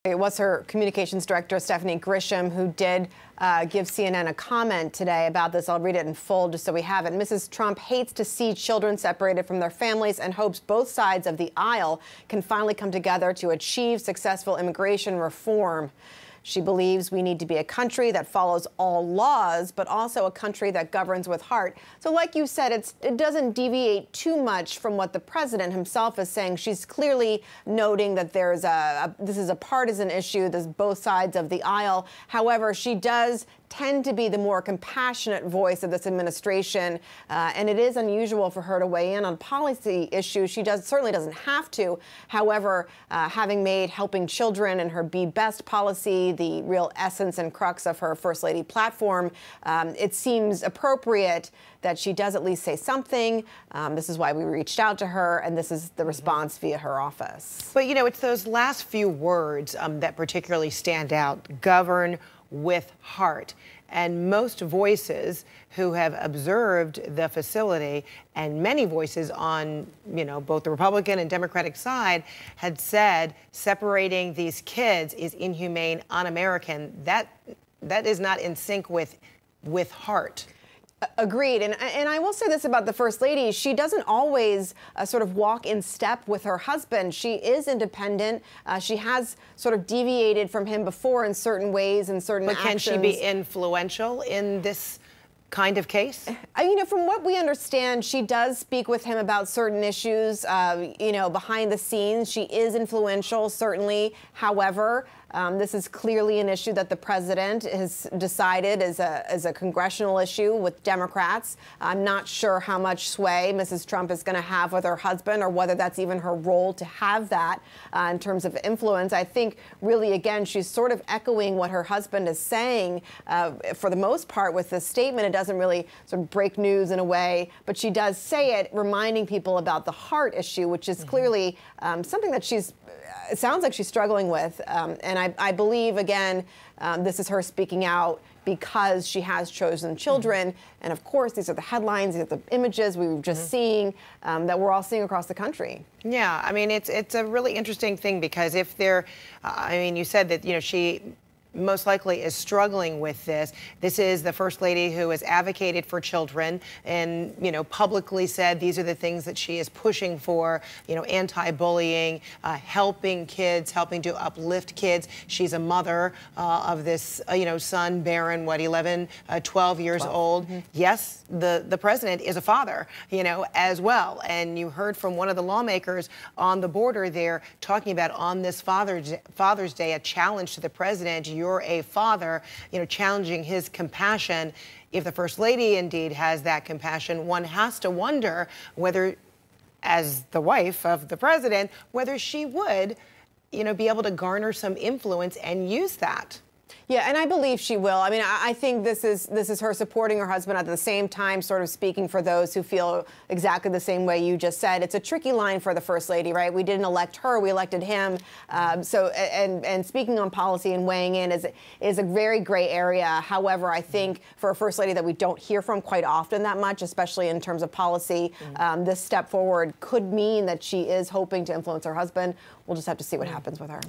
It was her communications director, Stephanie Grisham, who did give CNN a comment today about this. I'll read it in full just so we have it. Mrs. Trump hates to see children separated from their families and hopes both sides of the aisle can finally come together to achieve successful immigration reform. She believes we need to be a country that follows all laws, but also a country that governs with heart. So like you said, it doesn't deviate too much from what the president himself is saying. She's clearly noting that this is a partisan issue, there's both sides of the aisle. However, she does tend to be the more compassionate voice of this administration, and it is unusual for her to weigh in on policy issues. She certainly doesn't have to. However, having made helping children and her Be Best policy the real essence and crux of her First Lady platform, it seems appropriate that she does at least say something. This is why we reached out to her, and this is the response via her office. But, you know, it's those last few words that particularly stand out: govern with heart. And most voices who have observed the facility, and many voices on, you know, both the Republican and Democratic side, had said separating these kids is inhumane, un-American. That is not in sync with heart. Agreed. And I will say this about the First Lady. She doesn't always sort of walk in step with her husband. She is independent. She has sort of deviated from him before in certain ways and certain actions. But can she be influential in this kind of case? You know, from what we understand, she does speak with him about certain issues, you know, behind the scenes. She is influential, certainly. However, this is clearly an issue that the president has decided is a congressional issue with Democrats. I'm not sure how much sway Mrs. Trump is going to have with her husband, or whether that's even her role to have that in terms of influence. I think really, again, she's sort of echoing what her husband is saying for the most part with this statement. It doesn't really sort of break news in a way, but she does say it, reminding people about the heart issue, which is clearly something that it sounds like she's struggling with. And I believe, again, this is her speaking out because she has chosen children. And of course, these are the headlines, these are the images we were just seeing that we're all seeing across the country. Yeah, I mean, it's a really interesting thing, because if they're, I mean, you said that, you know, she most likely is struggling with this. This is the First Lady who has advocated for children and, you know, publicly said these are the things that she is pushing for, you know, anti-bullying, helping kids, helping to uplift kids. She's a mother of this, you know, son, Barron, what, 11, 12 years old. Yes, the president is a father, you know, as well. And you heard from one of the lawmakers on the border there talking about, on this Father's Day, a challenge to the president. You're a father, you know, challenging his compassion. If the First Lady indeed has that compassion, one has to wonder whether, as the wife of the president, whether she would, you know, be able to garner some influence and use that. Yeah, and I believe she will. I mean, I think this is her supporting her husband, at the same time sort of speaking for those who feel exactly the same way you just said. It's a tricky line for the First Lady, right? We didn't elect her, we elected him. And speaking on policy and weighing in is a very gray area. However, I think for a First Lady that we don't hear from quite often that much, especially in terms of policy, this step forward could mean that she is hoping to influence her husband. We'll just have to see what happens with her.